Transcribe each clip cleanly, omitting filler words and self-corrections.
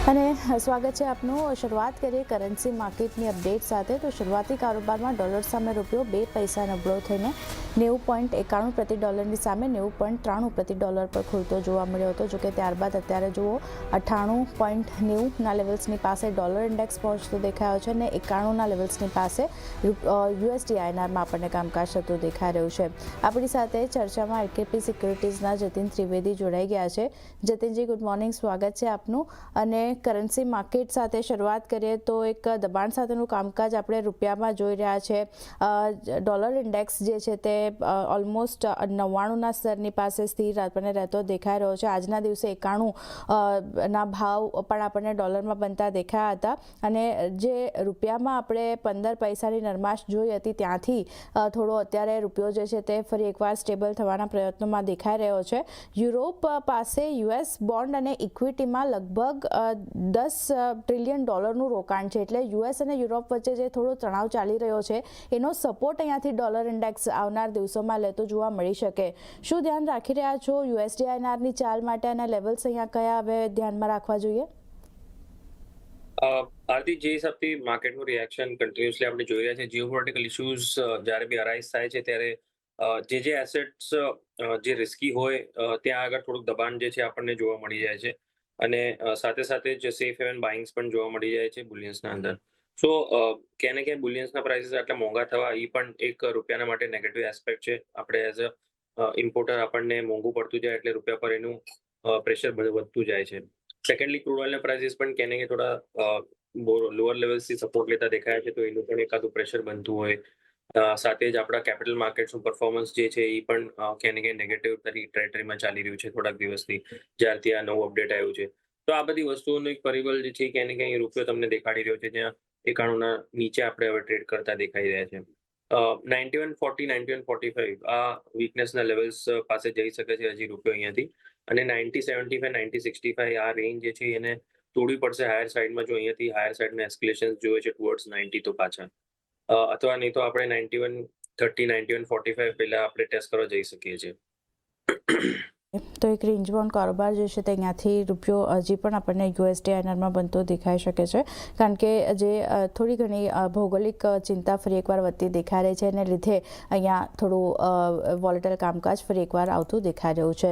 અને સ્વાગત છે આપનું। શરૂઆત કરીએ કરન્સી માર્કેટની અપડેટ સાથે। તો શરૂઆતી કારોબારમાં ડોલર સામે રૂપિયો 2 પૈસા નબળો થઈને 90.91 પ્રતિ ડોલરની સામે 90.93 પ્રતિ ડોલર પર ખુલતો જોવા મળ્યો હતો। જોકે ત્યારબાદ અત્યારે જુઓ 98.90ના લેવલ્સની પાસે ડોલર ઇન્ડેક્સ પહોંચતો દેખાયો છે અને 91ના લેવલ્સની પાસે USD INRમાં આપણને કામકાજ થતું દેખાઈ રહ્યું છે। આપણી સાથે ચર્ચામાં LKP સિક્યુરિટીઝના જતીન ત્રિવેદી જોડાઈ ગયા છે। જતીનજી, ગુડ મોર્નિંગ, સ્વાગત છે આપનું। અને કરન્સી માર્કેટ સાથે શરૂઆત કરીએ તો એક દબાણ સાથેનું કામકાજ આપણે રૂપિયામાં જોઈ રહ્યા છે। ડોલર ઇન્ડેક્સ જે છે તે ઓલમોસ્ટ 99ના સ્તરની પાસે સ્થિર આપણને રહેતો દેખાઈ રહ્યો છે। આજના દિવસે 91 ના ભાવ પણ આપણને ડોલરમાં બનતા દેખાયા હતા અને જે રૂપિયામાં આપણે 15 પૈસાની નરમાશ જોઈ હતી ત્યાંથી થોડો અત્યારે રૂપિયો જે છે તે ફરી એકવાર સ્ટેબલ થવાના પ્રયત્નોમાં દેખાઈ રહ્યો છે। યુરોપ પાસે US બોન્ડ અને ઇક્વિટીમાં લગભગ 10 ટ્રિલિયન ડોલરનું રોકાણ છે। એટલે US અને યુરોપ વચ્ચે જે થોડો તણાવ ચાલી રહ્યો છે એનો સપોર્ટ અહીંયાથી ડોલર ઇન્ડેક્સ આવનાર દિવસોમાં લેતો જોવા મળી શકે। શું ધ્યાન રાખી રહ્યા છો USD INRની ચાલ માટે અને લેવલ્સ અહીંયા કયા હવે ધ્યાનમાં રાખવા જોઈએ? આરતી, જે હિસાબથી માર્કેટનું રિએક્શન કન્ટિન્યુઅસલી આપણે જોઈ રહ્યા છે, જીઓપોલિટિકલ ઇશ્યુઝ જ્યારે બી અરાઇઝ થાય છે ત્યારે જે એસેટ્સ જે રિસ્કી હોય ત્યાં આગળ થોડુંક દબાણ જે છે આપણને જોવા મળી જાય છે અને સાથે સાથે જ સેફ હેવન બાઇંગ્સ પણ જોવા મળી જાય છે બુલિયન્સના અંદર। સો ક્યાંય ને ક્યાંય બુલિયન્સના પ્રાઇસીસ આટલા મોંઘા થવા એ પણ એક રૂપિયાના માટે નેગેટિવ એસ્પેક્ટ છે। આપણે એઝ અ ઇમ્પોર્ટર આપણને મોંઘું પડતું જાય એટલે રૂપિયા પર એનું પ્રેશર વધતું જાય છે। સેકન્ડલી, ક્રૂડ ઓઇલના પ્રાઇસીસ પણ ક્યાંય ને ક્યાંય થોડા લોઅર લેવલ્સથી સપોર્ટ લેતા દેખાય છે, તો એનું પણ એકાદું પ્રેશર બનતું હોય। સાથે જ આપણા કેપિટલ માર્કેટ્સનું પરફોર્મન્સ જે છે એ પણ ક્યાંય ને ક્યાંય નેગેટિવ ટેરેટરીમાં ચાલી રહ્યું છે થોડાક દિવસથી, જ્યારથી આ નવું અપડેટ આવ્યું છે। તો આ બધી વસ્તુઓનું એક પરિબળ જે છે ક્યાંય ને ક્યાંય રૂપિયો તમને દેખાડી રહ્યો છે, જ્યાં 91ના નીચે આપણે હવે ટ્રેડ કરતા દેખાઈ રહ્યા છે। 9140, 9145 આ વીકનેસના લેવલ્સ પાસે જઈ શકે છે હજી રૂપિયો અહીંયાથી, અને 9075, 9065 આ રેન્જ જે છે એને તોડવી પડશે હાયર સાઇડમાં, જો અહીંયાથી હાયર સાઇડના એસ્કેલેશન જોઈએ છે ટુવર્ડ્સ 90 તો પાછા, અથવા નહીં તો આપણે 9130, 9145 પહેલા આપણે ટેસ્ટ કરવા જઈ શકીએ છીએ। તો એક રેન્જ બાઉન્ડ કારોબાર જે છે તે અહીંયાથી રૂપિયો હજી પણ આપણને USD INRમાં બનતો દેખાઈ શકે છે, કારણ કે જે થોડી ઘણી ભૌગોલિક ચિંતા ફરી એકવાર વધતી દેખાઈ રહી છે એને લીધે અહીંયા થોડું વોલેટાઇલ કામકાજ ફરી એકવાર આવતું દેખાઈ રહ્યું છે।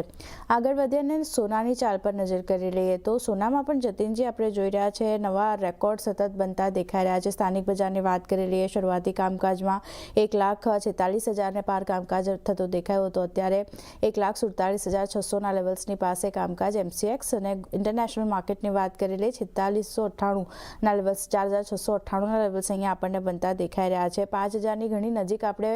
આગળ વધીએ અને સોનાની ચાલ પર નજર કરી લઈએ તો સોનામાં પણ જતીનજી આપણે જોઈ રહ્યા છે નવા રેકોર્ડ સતત બનતા દેખાઈ રહ્યા છે। સ્થાનિક બજારની વાત કરી લઈએ, શરૂઆતી કામકાજમાં 1,46,000ને પાર કામકાજ થતો દેખાયો હતો, અત્યારે 1,47,600ના લેવલ્સની પાસે કામકાજ MCX અને ઇન્ટરનેશનલ માર્કેટની વાત કરી લઈએ 4698ના લેવલ્સ, 4,698ના લેવલ્સ અહીંયા આપણને બનતા દેખાઈ રહ્યા છે। 5,000ની ઘણી નજીક આપણે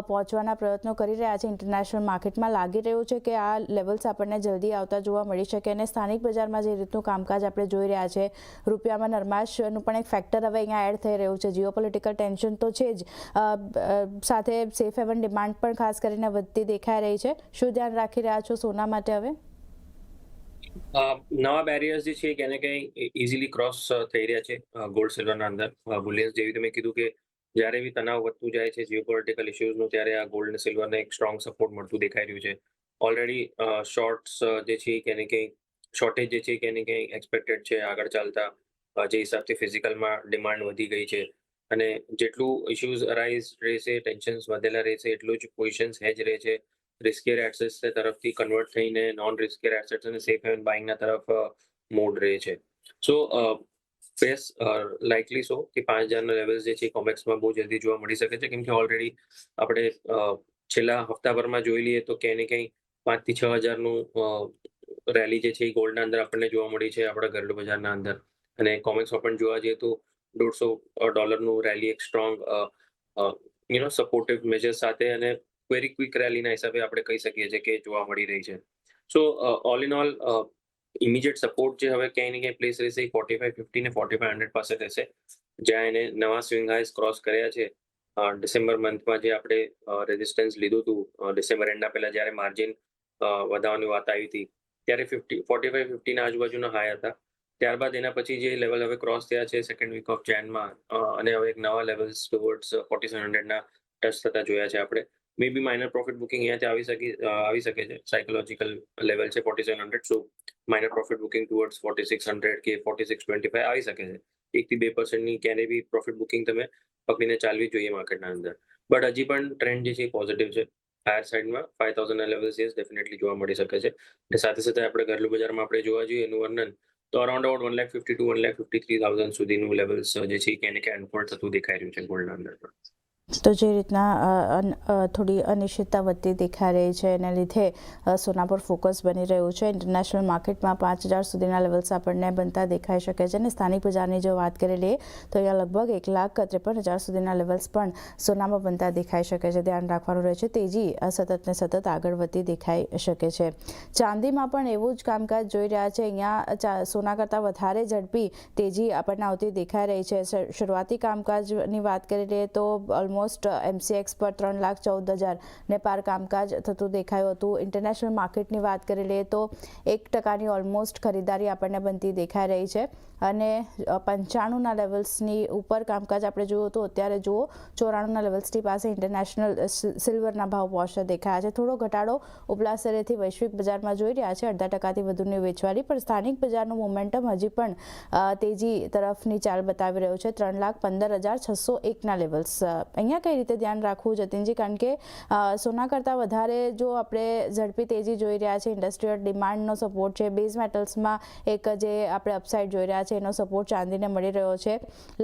પહોંચવાના પ્રયત્નો કરી રહ્યા છે ઇન્ટરનેશનલ માર્કેટમાં। લાગી રહ્યું છે કે આ લેવલ્સ આપણને જલ્દી આવતા જોવા મળી શકે અને સ્થાનિક બજારમાં જે રીતનું કામકાજ આપણે જોઈ રહ્યા છે, રૂપિયામાં નરમાશનું પણ એક ફેક્ટર હવે અહીંયા એડ થઈ રહ્યું છે। જીઓપોલિટિકલ ટેન્શન તો છે જ, સાથે સેફ હેવન ડિમાન્ડ પણ ખાસ કરીને વધતી દેખાઈ રહી છે। શું ધ્યાન રાખી રહ્યા છો સોના માટે હવે? નવા બેરિયર્સ જે છે ક્યાંય ને ક્યાંય ઇઝીલી ક્રોસ થઈ રહ્યા છે ગોલ્ડ સિલ્વરના અંદર। બુલિયન્સ જેવી તમે કીધું કે જ્યારે બી તણાવ વધતું જાય છે જીઓપોલિટિકલ ઇશ્યુઝનું, ત્યારે આ ગોલ્ડ અને સિલ્વરને એક સ્ટ્રોંગ સપોર્ટ મળતું દેખાઈ રહ્યું છે। ઓલરેડી શોર્ટ્સ જે છે ક્યાંય ને ક્યાંય શોર્ટેજ જે છે ક્યાંય ને ક્યાંય એક્સપેક્ટેડ છે આગળ ચાલતા, જે હિસાબથી ફિઝિકલમાં ડિમાન્ડ વધી ગઈ છે અને જેટલું ઇશ્યુઝ અરાઇઝ રહેશે, ટેન્શન્સ વધેલા રહેશે, એટલું જ પોઝિશન્સ હેજ રહે છે રિસ્કિયર એસેટ્સ તરફથી કન્વર્ટ થઈને નોન રિસ્કિયર એસેટ્સ અને સેફ હેવન બાઇંગના તરફ મોડ રહે છે। સો બેસ લાઇકલી સો કે 5,000ના લેવલ્સ જે છે કોમેક્સમાં બહુ જલ્દી જોવા મળી શકે છે, કેમ કે ઓલરેડી આપણે છેલ્લા હપ્તાભરમાં જોઈ લઈએ તો ક્યાંય ને ક્યાંય 5,000 થી 6,000નું રેલી જે છે એ ગોલ્ડના અંદર આપણને જોવા મળી છે આપણા ઘરેલુ બજારના અંદર, અને કોમેક્સમાં પણ જોવા જઈએ તો $150નું રેલી એક સ્ટ્રોંગ સપોર્ટિવ મેજર સાથે અને વેરી ક્વિક રેલીના હિસાબે આપણે કહી શકીએ છીએ કે જોવા મળી રહી છે। સો all in all immediate support જે હવે ક્યાંય ને ક્યાંય પ્લેસ રહેશે 4550 ને 4500 પાસે રહેશે, જ્યાં એને નવા સ્વિંગ હાઈસ ક્રોસ કર્યા છે। ડિસેમ્બર મંથમાં જે આપણે રેઝિસ્ટન્સ લીધું હતું ડિસેમ્બર એન્ડના પહેલા જ્યારે માર્જિન વધારવાની વાત આવી હતી, ત્યારે 4550ના આજુબાજુના હાઈ હતા। ત્યારબાદ એના પછી જે લેવલ હવે ક્રોસ થયા છે સેકન્ડ વીક ઓફ જેનમાં, અને હવે એક નવા લેવલ્સ ટુવર્ડ્સ 4700ના ટચ થતા જોયા છે આપણે, મે બી માઇનર પ્રોફિટ બુકિંગ અહીંયાથી આવી શકે છે. સાયકોલોજીકલ લેવલ છે 4700, સો માઇનર પ્રોફિટ બુકિંગ ટુવર્ડ્સ 4600 કે 4625 આવી શકે છે. 1 થી 2% ની ક્યારે બી પ્રોફિટ બુકિંગ તમે પકડીને ચાલવી જોઈએ માર્કેટના અંદર. બટ હજી પણ ટ્રેન્ડ જે છે પોઝિટિવ છે. હાયર સાઇડમાં 5000 ના લેવલ્સ ડેફિનેટલી જોવા મળી શકે છે. અને સાથે સાથે આપણે ઘરેલું બજારમાં આપણે જોવા જોઈએ એનું વર્ણન તો અરાઉન્ડ અબાઉટ 1,50,000 to 1,53,000 સુધીનું લેવલ્સ જે છે ક્યાંય ને ક્યાં અનફોલ્ડ થતું દેખાઈ રહ્યું છે ગોલ્ડના અંદર પણ. તો જે રીતના થોડી અનિશ્ચિતતા વધતી દેખાઈ રહી છે એના લીધે સોના પર ફોકસ બની રહ્યું છે. ઇન્ટરનેશનલ માર્કેટમાં 5,000 સુધીના લેવલ્સ આપણને બનતા દેખાઈ શકે છે. અને સ્થાનિક બજારની જો વાત કરી લઈએ તો અહીંયા લગભગ 1,53,000 સુધીના લેવલ્સ પણ સોનામાં બનતા દેખાઈ શકે છે. ધ્યાન રાખવાનું રહે છે. તેજી સતત ને સતત આગળ વધતી દેખાઈ શકે છે. ચાંદીમાં પણ એવું જ કામકાજ જોઈ રહ્યા છે. અહીંયા સોના કરતાં વધારે ઝડપી તેજી આપણને આવતી દેખાઈ રહી છે. શરૂઆતી કામકાજની વાત કરી લઈએ તો ઓલમોસ્ટ MCX પર 3,14,000 ને પાર કામકાજ થતું દેખાયું હતું. ઇન્ટરનેશનલ માર્કેટની વાત કરી લઈએ તો 1% ઓલમોસ્ટ ખરીદારી આપણને બનતી દેખાઈ રહી છે. અને 95ના લેવલ્સની ઉપર કામકાજ આપણે જોયું તો અત્યારે જુઓ 94ના લેવલ્સની પાસે ઇન્ટરનેશનલ સિલ્વરના ભાવ પહોંચતા દેખાયા છે. થોડો ઘટાડો ઉપલા સ્તરેથી વૈશ્વિક બજારમાં જોઈ રહ્યા છે. 0.5% વધુની વેચવાલી, પણ સ્થાનિક બજારનું મોમેન્ટમ હજી પણ તેજી તરફની ચાલ બતાવી રહ્યું છે. 3,15,601ના લેવલ્સ. અહીંયા કઈ રીતે ધ્યાન રાખવું જતીનજી? કારણ કે સોના કરતાં વધારે જો આપણે ઝડપી તેજી જોઈ રહ્યા છે, ઇન્ડસ્ટ્રીયલ ડિમાન્ડનો સપોર્ટ છે, બેઝ મેટલ્સમાં એક જે આપણે અપસાઇડ જોઈ રહ્યા છે એનો સપોર્ટ ચાંદીને મળી રહ્યો છે.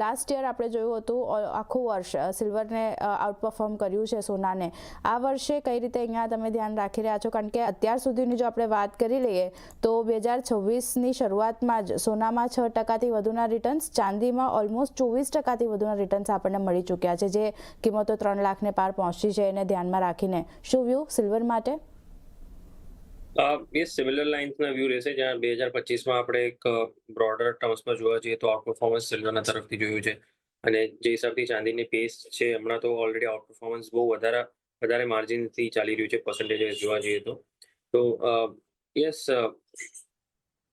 લાસ્ટ યર આપણે જોયું હતું આખું વર્ષ સિલ્વરને આઉટપરફોર્મ કર્યું છે સોનાને. આ વર્ષે કઈ રીતે અહીંયા તમે ધ્યાન રાખી રહ્યા છો? કારણ કે અત્યાર સુધીની જો આપણે વાત કરી લઈએ તો 2026ની શરૂઆતમાં જ સોનામાં 6%થી વધુના રિટર્ન્સ, ચાંદીમાં ઓલમોસ્ટ 24%થી વધુના રિટર્ન્સ આપણને મળી ચૂક્યા છે. જે કિંમતો 3 લાખને પાર પહોંચી છે એને ધ્યાનમાં રાખીને શું વ્યૂ સિલ્વર માટે? એ સિમિલર લાઇન્સના વ્યૂ રહેશે, જ્યાં 2025માં આપણે એક બ્રોડર ટર્મ્સમાં જોવા જઈએ તો આઉટ પરફોર્મન્સ સિલ્વરના તરફથી જોયું છે. અને જે હિસાબથી ચાંદીની પેસ છે હમણાં તો ઓલરેડી આઉટ પરફોર્મન્સ બહુ વધારે માર્જિનથી ચાલી રહ્યું છે પર્સન્ટેજ જોવા જઈએ તો. તો yes,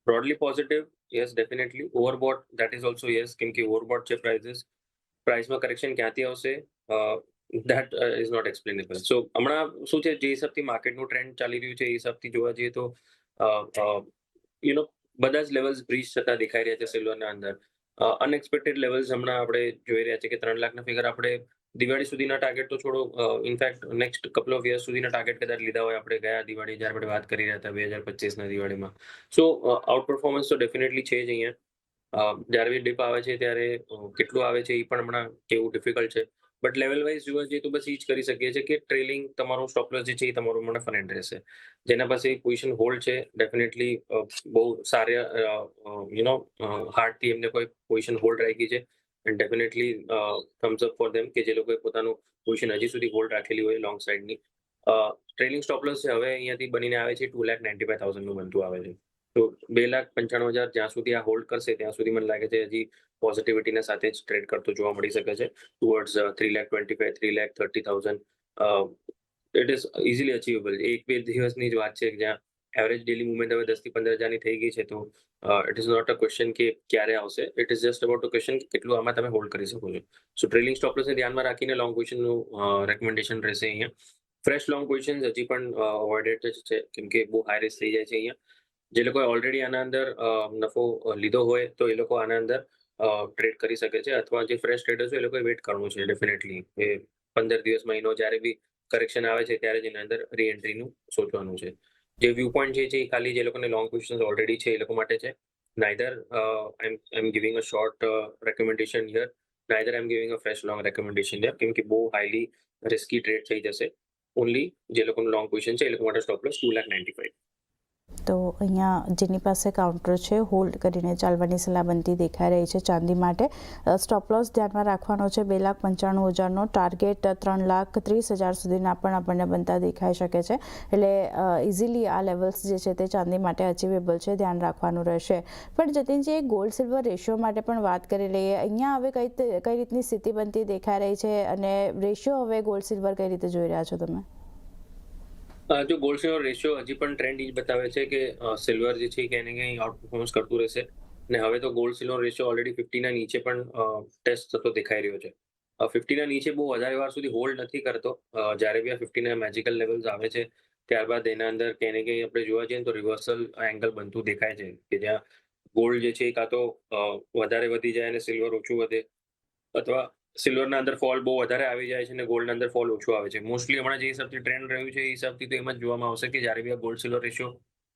broadly positive, yes definitely. Overbought, that is also yes, કેમ કે ઓવરબોટ છે પ્રાઇસમાં કરેક્શન ક્યાંથી આવશે that is not explainable. સો હમણાં શું છે, જે હિસાબથી માર્કેટનું ટ્રેન્ડ ચાલી રહ્યું છે એ હિસાબથી જોવા જઈએ તો બધા જ લેવલ્સ બ્રીચ થતા દેખાઈ રહ્યા છે સિલ્વરના અંદર. અનએક્સપેક્ટેડ લેવલ્સ હમણાં આપણે જોઈ રહ્યા છે કે 3 લાખના ફિગર આપણે દિવાળી સુધીના ટાર્ગેટ તો છોડો, in fact next couple of years સુધીના ટાર્ગેટ કદાચ લીધા હોય આપણે ગયા દિવાળી જ્યારે આપણે વાત કરી રહ્યા હતા 2025ના દિવાળીમાં. સો આઉટ પરફોર્મન્સ તો ડેફિનેટલી છે જ અહીંયા. જ્યારે બી ડીપ આવે છે ત્યારે કેટલું આવે છે એ પણ હમણાં કેવું ડિફિકલ્ટ છે. બટ લેવલ વાઇઝ જોવા જઈએ તો બસ એ જ કરી શકીએ છીએ કે ટ્રેલિંગ તમારું સ્ટોપ લોસ જે છે એ તમારું મને ફન એન્ડ રહેશે. જેના પાસે પોઝિશન હોલ્ડ છે ડેફિનેટલી બહુ સારા હાર્ડથી એમને કોઈ પોઝિશન હોલ્ડ રાખી છે. And definitely Thums up for them કે જે લોકોએ પોતાનું પોઝિશન હજી સુધી હોલ્ડ રાખેલી હોય લોંગ સાઇડની. ટ્રેલિંગ સ્ટોપ લોસ છે હવે અહીંયાથી બનીને આવે છે 2,95,000નું બનતું આવે છે. તો 2,95,000 જ્યાં સુધી આ હોલ્ડ કરશે ત્યાં સુધી મને લાગે છે હજી પોઝિટિવિટીના સાથે જ ટ્રેડ કરતો જોવા મળી શકે છે. Towards 3,25,000, 3,30,000 it is easily achievable. 1-2 દિવસની જ વાત છે જ્યાં એવરેજ ડેલી મુવમેન્ટ હવે 10 થી 15,000ની થઈ ગઈ છે. તો it is not a question કે ક્યારે આવશે, it is just about a question કે કેટલું આમાં તમે હોલ્ડ કરી શકો છો. સો ટ્રેલિંગ સ્ટોપ લોસને ધ્યાનમાં રાખીને લોંગ પોઝિશનનું રેકમેન્ડેશન રહેશે અહીંયા. ફ્રેશ લોંગ પોઝિશન હજી પણ અવોઇડેડ જ છે, કેમ કે બહુ હાઈ રિસ્ક થઈ જાય છે અહીંયા. જે લોકોએ ઓલરેડી આના અંદર નફો લીધો હોય તો એ લોકો આના અંદર ટ્રેડ કરી શકે છે, અથવા જે ફ્રેશ ટ્રેડર્સ હોય એ લોકોએ વેટ કરવું છે ડેફિનેટલી. એ 15 દિવસ, મહિનો જ્યારે બી કરેક્શન આવે છે ત્યારે જ એના અંદર રીએન્ટ્રીનું સોચવાનું છે. જે વ્યૂ પોઈન્ટ છે એ ખાલી જે લોકોને લોંગ પોઝિશન ઓલરેડી છે એ લોકો માટે છે. Neither I am giving a short recommendation here, neither I am giving a fresh long recommendation here, કેમ કે બહુ હાઈલી રિસ્કી ટ્રેડ થઈ જશે. ઓનલી જે લોકોનું લોંગ પોઝિશન છે એ લોકો માટે સ્ટોપ લોસ 2,95,000. તો અહીંયા જેની પાસે કાઉન્ટર છે હોલ્ડ કરીને ચાલવાની સલાહ બનતી દેખાઈ રહી છે ચાંદી માટે. સ્ટોપ લોસ ધ્યાનમાં રાખવાનો છે 2,95,000નો. ટાર્ગેટ 3,30,000 સુધીના પણ આપણને બનતા દેખાઈ શકે છે. એટલે ઇઝીલી આ લેવલ્સ જે છે તે ચાંદી માટે અચીવેબલ છે, ધ્યાન રાખવાનું રહેશે. પણ જતીનજી, ગોલ્ડ સિલ્વર રેશિયો માટે પણ વાત કરી લઈએ. અહીંયા હવે કઈ રીતની સ્થિતિ બનતી દેખાઈ રહી છે અને રેશિયો હવે ગોલ્ડ સિલ્વર કઈ રીતે જોઈ રહ્યા છો તમે? જો ગોલ્ડ સિલ્વર રેશિયો હજી પણ ટ્રેન્ડ એ જ બતાવે છે કે સિલ્વર જે છે ક્યાંય ને ક્યાંય આઉટ પરફોર્મન્સ કરતું રહેશે. અને હવે તો ગોલ્ડ સિલ્વર રેશિયો ઓલરેડી 50ના નીચે પણ ટેસ્ટ થતો દેખાઈ રહ્યો છે. 50ના નીચે બહુ વધારે વાર સુધી હોલ્ડ નથી કરતો. જ્યારે બી આ 50ના મેજિકલ લેવલ્સ આવે છે, ત્યારબાદ એના અંદર ક્યાંય ને ક્યાંય આપણે જોવા જઈએ ને તો રિવર્સલ એંગલ બનતું દેખાય છે, કે જ્યાં ગોલ્ડ જે છે એ કાં તો વધારે વધી જાય અને સિલ્વર ઓછું વધે, અથવા સિલ્વરના અંદર ફોલ બહુ વધારે આવી જાય છે અને ગોલ્ડના અંદર ફોલ ઓછો આવે છે. મોસ્ટલી હમણાં જે હિસાબથી ટ્રેન્ડ રહ્યું છે એ હિસાબથી તો એમ જ જોવામાં આવશે કે જ્યારે બી આ gold silver ratio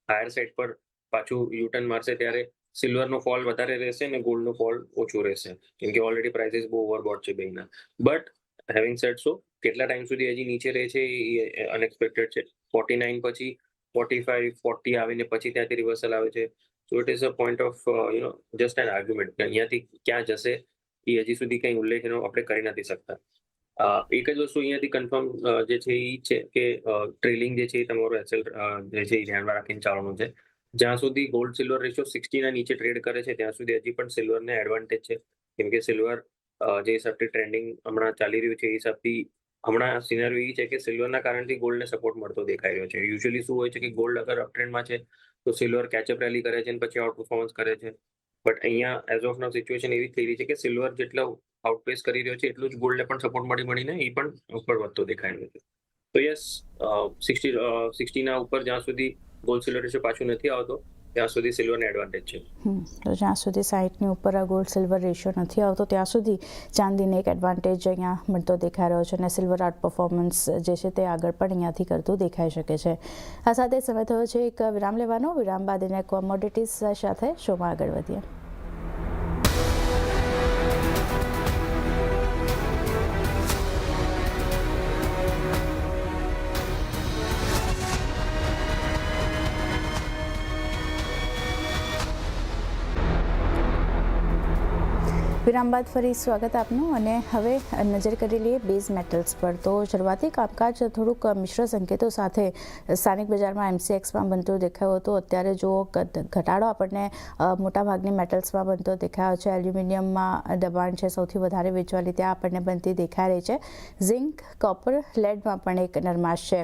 higher side પર પાછું યુટર્ન મારશે, ત્યારે સિલ્વરનો ફોલ વધારે રહેશે અને ગોલ્ડનો ફોલ ઓછો રહેશે, કેમ કે ઓલરેડી પ્રાઇસીસ બહુ ઓવરબોટ છે બેયના. બટ હેવિંગ સેડ સો, કેટલા ટાઈમ સુધી હજી નીચે રહે છે એ અનએક્સપેક્ટેડ છે. 49 પછી 45 40 આવીને પછી ત્યાંથી રિવર્સલ આવે છે. So it is a point of just an argument, કે અહીંયાથી ક્યાં જશે એ હજી સુધી કંઈ ઉલ્લેખ એનો આપણે કરી નથી શકતા. એક જ વસ્તુ અહીંયાથી કન્ફર્મ જે છે એ છે કે ટ્રેલિંગ જે છે એ તમારો એસએલ જે છે એ ધ્યાનમાં રાખીને ચાલવાનું છે. જ્યાં સુધી ગોલ્ડ સિલ્વર રેશિયો 60ના નીચે ટ્રેડ કરે છે ત્યાં સુધી હજી પણ સિલ્વરને એડવાન્ટેજ છે, કેમ કે સિલ્વર જે હિસાબથી ટ્રેન્ડિંગ હમણાં ચાલી રહ્યું છે એ હિસાબથી હમણાં સિનેરિયો એ છે કે સિલ્વરના કારણથી ગોલ્ડને સપોર્ટ મળતો દેખાઈ રહ્યો છે. યુઝ્યુઅલી શું હોય છે કે ગોલ્ડ અગર અપટ્રેન્ડમાં છે તો સિલ્વર કેચઅપ રેલી કરે છે અને પછી આઉટ પરફોર્મન્સ કરે છે. બટ અહીંયા એઝ ઓફ નાઉ સિચ્યુએશન એવી થઈ રહી છે કે સિલ્વર જેટલો આઉટપેસ કરી રહ્યો છે એટલું જ ગોલ્ડને પણ સપોર્ટ મળીને એ પણ ઉપર વધતો દેખાઈ રહ્યો છે. તો યસ, 60ના ઉપર જ્યાં સુધી ગોલ્ડ સિલ્વર રેશિયો પાછું નથી આવતો ત્યાં સુધી સિલ્વરને એડવાન્ટેજ છે. તો જ્યાં સુધી 60ની ઉપર આ ગોલ્ડ સિલ્વર રેશિયો નથી આવતો ત્યાં સુધી ચાંદીને એક એડવાન્ટેજ અહીંયા મળતો દેખાઈ રહ્યો છે અને સિલ્વર આઉટ પરફોર્મન્સ જે છે તે આગળ પણ અહીંયાથી કરતું દેખાઈ શકે છે. આ સાથે સમય થયો છે એક વિરામ લેવાનો. વિરામ બાદ એને કોમોડિટીઝ સાથે શોમાં આગળ વધીએ. વિરામ બાદ ફરી સ્વાગત આપનું. અને હવે નજર કરી લઈએ બેઝ મેટલ્સ પર. તો શરૂઆતી કામકાજ થોડુંક મિશ્ર સંકેતો સાથે સ્થાનિક બજારમાં એમસીએક્સમાં બનતો દેખાયો હતો. અત્યારે જો ઘટાડો આપણને મોટાભાગની મેટલ્સમાં બનતો દેખાયો છે. એલ્યુમિનિયમમાં દબાણ છે, સૌથી વધારે વેચવાલી ત્યાં આપણને બનતી દેખાઈ રહી છે. ઝિંક, કોપર, લેડમાં પણ એક નરમાશ છે.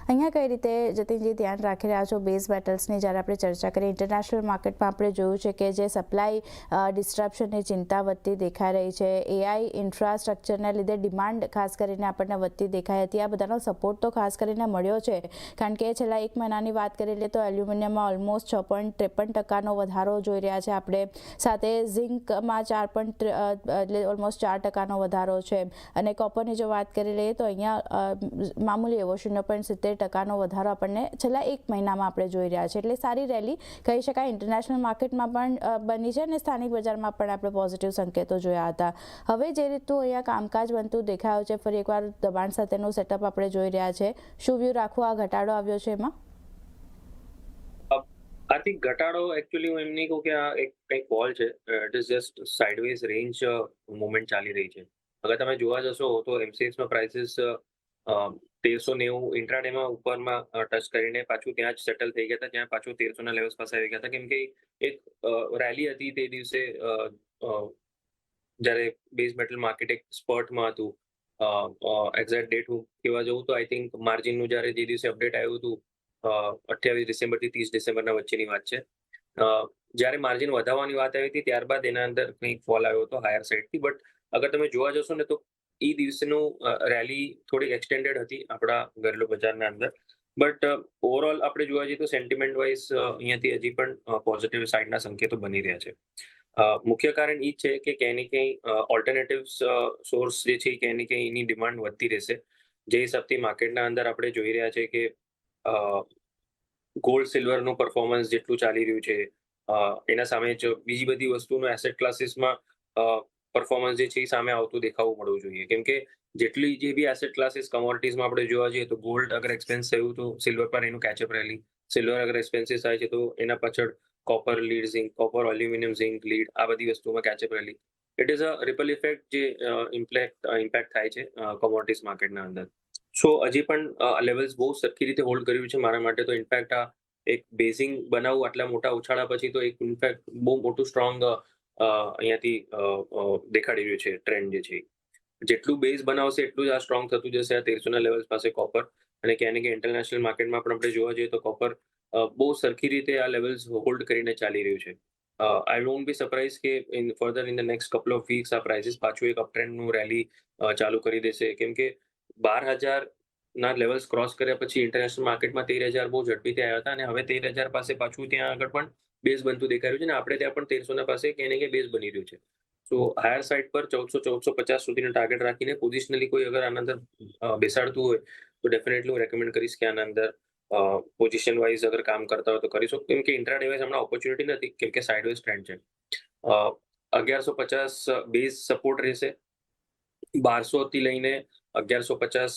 અહીંયા કઈ રીતે જતીનજી ધ્યાન રાખી રહ્યા છો બેઝ મેટલ્સની? જ્યારે આપણે ચર્ચા કરીએ ઇન્ટરનેશનલ માર્કેટમાં આપણે જોયું છે કે જે સપ્લાય ડિસ્ટ્રપ્શનની ચિંતા વધતી દેખાઈ રહી છે. એઆઈ ઇન્ફ્રાસ્ટ્રક્ચરને લીધે ડિમાન્ડ ખાસ કરીને આપણને વધતી દેખાઈ હતી. આ બધાનો સપોર્ટ તો ખાસ કરીને મળ્યો છે, કારણ કે છેલ્લા એક મહિનાની વાત કરી લઈએ તો એલ્યુમિનિયમમાં ઓલમોસ્ટ 6.53% વધારો જોઈ રહ્યા છે આપણે. સાથે ઝિંકમાં 4 ઓલમોસ્ટ 4% વધારો છે. અને કોપરની જો વાત કરી લઈએ તો અહીંયા મામૂલી એવો 0.70% વધારો આપણને છેલ્લા એક મહિનામાં આપણે જોઈ રહ્યા છે. એટલે સારી રેલી કહી શકાય. ઇન્ટરનેશનલ માર્કેટમાં પણ બની છે અને સ્થાનિક બજારમાં પણ આપણે પોઝિટિવ સંકેતો જોયા હતા. હવે જે રીતનું અહીંયા કામકાજ બનતું દેખાયું છે, ફરી એકવાર દબાણ સાથેનું સેટઅપ આપણે જોઈ રહ્યા છે. શું વ્યૂ રાખવો આ ઘટાડો આવ્યો છે એમાં? આર્થિક ઘટાડો એકચ્યુઅલી હું એમ નહીં કહું કે આ એક કંઈક ફોલ છે. It is just sideways range movement ચાલી રહી છે. અગર તમે જોવા જશો તો એમસીએક્સમાં પ્રાઇસીસ 1390 ઇન્ટ્રાડેમાં ઉપરમાં ટચ કરીને પાછું ત્યાં જ સેટલ થઈ ગયા હતા, જ્યાં પાછું 1300ના લેવલ્સ પાસે આવી ગયા હતા, કેમ કે એક રેલી હતી તે દિવસે જ્યારે બેઝ મેટલ માર્કેટ એક સ્પર્ટમાં હતું. એક્ઝેક્ટ ડેટ હું કહેવા જઉં તો આઈ થિંક માર્જિનનું જ્યારે જે દિવસે અપડેટ આવ્યું હતું 28 ડિસેમ્બરથી 30 ડિસેમ્બરના વચ્ચેની વાત છે. જ્યારે માર્જિન વધારવાની વાત આવી હતી ત્યારબાદ એના અંદર કંઈક ફોલ આવ્યો હતો હાયર સાઇડથી. બટ અગર તમે જોવા જશો ને તો એ દિવસનું રેલી થોડી એક્સટેન્ડેડ હતી આપણા ઘરેલું બજારના અંદર. બટ ઓવરઓલ આપણે જોવા જઈએ તો સેન્ટિમેન્ટ વાઇઝ અહીંયાથી હજી પણ પોઝિટિવ સાઇડના સંકેતો બની રહ્યા છે. મુખ્ય કારણ એ છે કે ક્યાંય ને ક્યાંય ઓલ્ટરનેટિવ્સ સોર્સ જે છે ક્યાંય ને ક્યાંય એની ડિમાન્ડ વધતી રહેશે. જે હિસાબથી માર્કેટના અંદર આપણે જોઈ રહ્યા છે કે ગોલ્ડ સિલ્વરનું પરફોર્મન્સ જેટલું ચાલી રહ્યું છે એના સામે જ બીજી બધી વસ્તુનું એસેટ ક્લાસીસમાં પરફોર્મન્સ જે છે એ સામે આવતું દેખાવું મળવું જોઈએ. કેમ કે જેટલી જે બી એસેટ ક્લાસીસ કમોડિટીઝમાં આપણે જોવા જઈએ તો ગોલ્ડ અગર એક્સપેન્સ થયું તો સિલ્વર પર એનું કેચઅપ રેલી, સિલ્વર અગર એક્સપેન્સિવ થાય છે તો એના પાછળ copper lead, zinc, copper, aluminium, zinc lead, આ બધી વસ્તુમાં catch up rally. It is a ripple effect જે ઇમ્પેક્ટ થાય છે કોમોડિટીઝ માર્કેટના અંદર. સો હજી પણ લેવલ્સ બહુ સરખી રીતે હોલ્ડ કર્યું છે મારા માટે. તો ઇનફેક્ટ આ એક બેઝિંગ બનાવવું આટલા મોટા ઉછાળા પછી તો એક ઇનફેક્ટ બહુ મોટું સ્ટ્રોંગ અહીંયાથી દેખાડી રહ્યું છે ટ્રેન્ડ જે છે. જેટલું બેઝ બનાવશે એટલું જ આ સ્ટ્રોંગ થતું જશે આ 1300ના લેવલ્સ પાસે કોપર. અને ક્યાંય ને ક્યાંય ઇન્ટરનેશનલ માર્કેટમાં પણ આપણે જોવા જઈએ તો કોપર બહુ સરખી રીતે આ લેવલ્સ હોલ્ડ કરીને ચાલી રહ્યું છે. આઈ ડોન્ટ બી સરપ્રાઇઝ કે further in the next couple of weeks આ પ્રાઇસીસ પાછું એક અપટ્રેન્ડનું રેલી ચાલુ કરી દેશે, કેમ કે 12,000 ના લેવલ્સ ક્રોસ કર્યા પછી ઇન્ટરનેશનલ માર્કેટમાં 13,000 બહુ ઝડપીથી આવ્યા હતા અને હવે 13,000 પાસે પાછું ત્યાં આગળ પણ બેઝ બનતું દેખાઈ રહ્યું છે અને આપણે ત્યાં પણ 1300 ના પાસે ક્યાંય ને ક્યાંય બેઝ બની રહ્યું છે. સો હાયર સાઇડ પર 1400-1450 સુધીનો ટાર્ગેટ રાખીને પોઝિશનલી કોઈ અગર આના અંદર બેસાડતું હોય તો ડેફિનેટલી હું રેકમેન્ડ કરીશ કે આના અંદર પોઝિશન વાઇઝ અગર કામ કરતા હોય તો કરી શકો, કેમ કે ઇન્ટ્રાડે વાઇઝ હમણાં ઓપોર્ચ્યુનિટી નથી, કેમ કે સાઇડવેઝ ટ્રેન્ડ છે. 1150 બેઝ સપોર્ટ રહેશે, 1200 થી લઈને 1150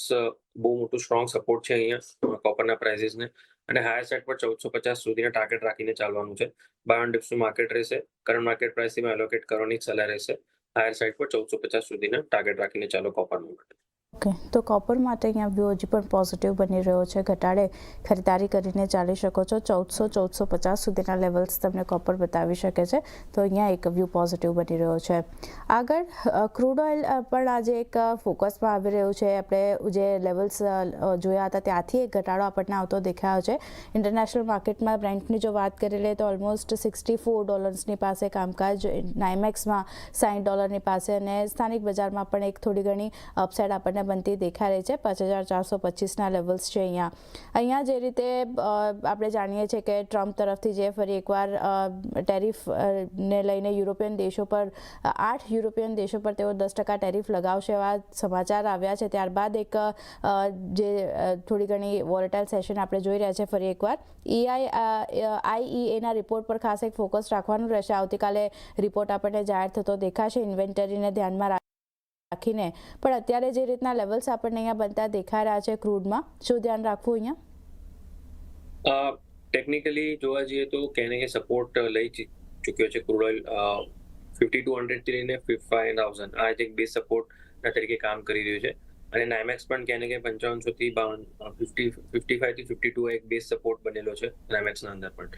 બહુ મોટું સ્ટ્રોંગ સપોર્ટ છે અહીંયા કોપરના પ્રાઇસીસને, અને હાયર સાઇડ પર 1450 સુધીના ટાર્ગેટ રાખીને ચાલવાનું છે. બાય ઓન ડિપ્સનું માર્કેટ રહેશે, કરંટ માર્કેટ પ્રાઇસમાં એલોકેટ કરવાની સલાહ રહેશે. હાયર સાઇડ પર 1450 સુધીના ટાર્ગેટ રાખીને ચાલો કોપરનું માટે. ઓકે, તો કોપર માટે અહીંયા વ્યૂ હજી પણ પોઝિટિવ બની રહ્યો છે. ઘટાડે ખરીદારી કરીને ચાલી શકો છો. 1400-1450 સુધીના લેવલ્સ તમને કોપર બતાવી શકે છે, તો અહીંયા એક વ્યૂ પોઝિટિવ બની રહ્યો છે. આગળ ક્રૂડ ઓઇલ પણ આજે એક ફોકસમાં આવી રહ્યું છે. આપણે જે લેવલ્સ જોયા હતા ત્યાંથી એક ઘટાડો આપણને આવતો દેખાયો છે. ઇન્ટરનેશનલ માર્કેટમાં બ્રેન્ટની જો વાત કરી લઈએ તો ઓલમોસ્ટ $64 પાસે કામકાજ, નાઇમેક્સમાં $60 પાસે, અને સ્થાનિક બજારમાં પણ એક થોડી ઘણી અપસાઇડ આપણને બનતી દેખાઈ રહી છે. 5,425ના લેવલ્સ છે અહીંયા જે રીતે આપણે જાણીએ છીએ કે ટ્રમ્પ તરફથી જે ફરી એકવાર ટેરિફને લઈને યુરોપિયન દેશો પર 8 યુરોપિયન દેશો પર તેઓ 10% ટેરિફ લગાવશે એવા સમાચાર આવ્યા છે. ત્યારબાદ એક જે થોડી ઘણી વોલેટાઇલ સેશન આપણે જોઈ રહ્યા છે. ફરી એકવાર IEAના રિપોર્ટ પર ખાસ એક ફોકસ રાખવાનું રહેશે. આવતીકાલે રિપોર્ટ આપણને જાહેર થતો દેખાશે ઇન્વેન્ટરીને ધ્યાનમાં રાખીને, પણ અત્યારે જે રીતના લેવલ્સ આપણને અહીંયા બનતા દેખાઈ રહ્યા છે ક્રૂડમાં, શું ધ્યાન રાખવું અહીંયા? ટેકનિકલી જોવા જઈએ તો ક્યાંય ને સપોર્ટ લઈ ચૂક્યો છે ક્રૂડ ઓઇલ. 5200 થી લઈને 55,000 આ એક બેઝ સપોર્ટ તરીકે કામ કરી રહ્યું છે, અને નાઇમેક્સ પણ ક્યાંય ને ક્યાંય 5500 થી 55 થી 52 એક બેઝ સપોર્ટ બનેલો છે નાઇમેક્સના અંદર પણ.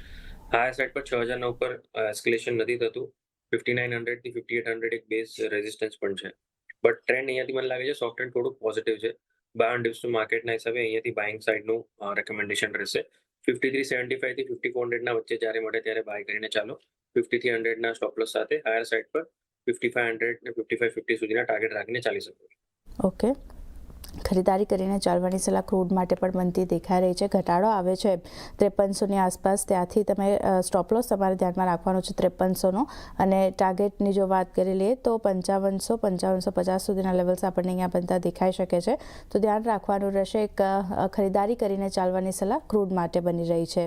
હાયર સાઇડ પર 6,000 ના ઉપર એસ્કેલેશન નથી થતું. 5900 થી 5800 એક બેઝ રેઝિસ્ટન્સ પણ છે, બટ ટ્રેન્ડ અહીંયાથી મને લાગે છે સોફ્ટ ટ્રેન્ડ થોડુંક પોઝિટિવ છે. બાય ઓન ડિપ્સનું માર્કેટના હિસાબે અહીંયાથી બાઇંગ સાઇડનું રેકમેન્ડેશન રહેશે. 5375 થી 5400ના વચ્ચે જ્યારે મળે ત્યારે બાય કરીને ચાલો. 50 થી 100ના સ્ટોપ લોસ સાથે હાયર સાઇડ પર 5500 ને 5550 સુધીના ટાર્ગેટ રાખીને ચાલી શકો છો. ઓકે, ખરીદારી કરીને ચાલવાની સલાહ ક્રૂડ માટે પણ બનતી દેખાઈ રહી છે. ઘટાડો આવે છે 5300ની આસપાસ, ત્યાંથી તમે સ્ટોપ લોસ તમારે ધ્યાનમાં રાખવાનો છે 5300નો, અને ટાર્ગેટની જો વાત કરી લઈએ તો 5500-5550 સુધીના લેવલ્સ આપણને અહીંયા બનતા દેખાઈ શકે છે, તો ધ્યાન રાખવાનું રહેશે. એક ખરીદારી કરીને ચાલવાની સલાહ ક્રૂડ માટે બની રહી છે.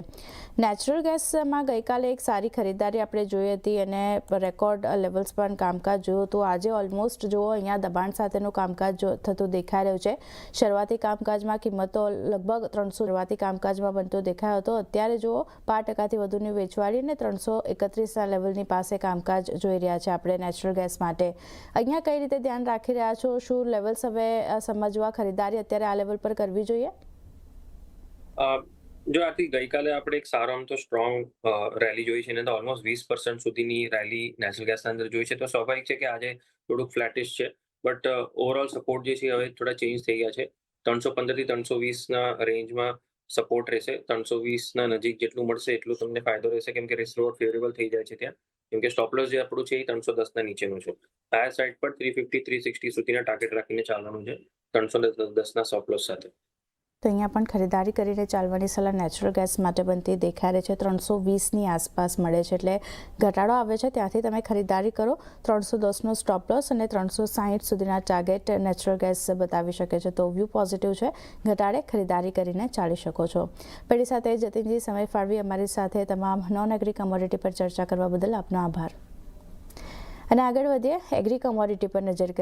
નેચરલ ગેસમાં ગઈકાલે એક સારી ખરીદારી આપણે જોઈ હતી અને રેકોર્ડ લેવલ્સ પણ કામકાજ જોયું હતું. આજે ઓલમોસ્ટ જુઓ અહીંયા દબાણ સાથેનું કામકાજ થતું દેખાઈ રહ્યું છે. શરૂઆતી કામકાજમાં કિંમતો લગભગ 300 શરૂઆતી કામકાજમાં બનતો દેખાયો હતો. અત્યારે જુઓ 5%થી વધુની વેચવાળી અને 331ના લેવલની પાસે કામકાજ જોઈ રહ્યા છે આપણે નેચરલ ગેસ માટે. અહીંયા કઈ રીતે ધ્યાન રાખી રહ્યા છો? શું લેવલ્સ હવે સમજવા ખરીદારી અત્યારે આ લેવલ પર કરવી જોઈએ? જો આથી ગઈકાલે આપણે એક સારો આમ તો સ્ટ્રોંગ રેલી જોઈ છે, ને તો ઓલમોસ્ટ 20% સુધીની રેલી નેચરલ ગેસના અંદર જોઈ છે, તો સ્વાભાવિક છે કે આજે થોડુંક ફ્લેટિશ છે, બટ ઓવરઓલ સપોર્ટ જે છે હવે થોડા ચેન્જ થઈ ગયા છે. 315 થી 320ના રેન્જમાં સપોર્ટ રહેશે. 320ના નજીક જેટલું મળશે એટલું તમને ફાયદો રહેશે, કેમ કે રિસ્ક રિવોર્ડ ફેવરેબલ થઈ જાય છે ત્યાં, કેમ કે સ્ટોપ લોસ જે આપણું છે એ 310ના નીચેનું છે. હાયર સાઇડ પર 350-360 સુધીના ટાર્ગેટ રાખીને ચાલવાનું છે 310ના સ્ટોપ લોસ સાથે. તો અહીંયા પણ ખરીદારી કરીને ચાલવાની સલાહ નેચરલ ગેસ માટે બનતી દેખાઈ રહી છે. 320ની આસપાસ મળે છે, એટલે ઘટાડો આવે છે ત્યાંથી તમે ખરીદારી કરો. 310નો સ્ટોપ લોસ અને 360 સુધીના ટાર્ગેટ નેચરલ ગેસ બતાવી શકે છે, તો વ્યૂ પોઝિટિવ છે. ઘટાડે ખરીદારી કરીને ચાલી શકો છો. પેઢી સાથે જતીનજી સમય ફાળવી અમારી સાથે તમામ નોન એગ્રી કમોડિટી પર ચર્ચા કરવા બદલ આપનો આભાર. અને આગળ વધીએ એગ્રી કમોડિટી પર નજર કરીએ.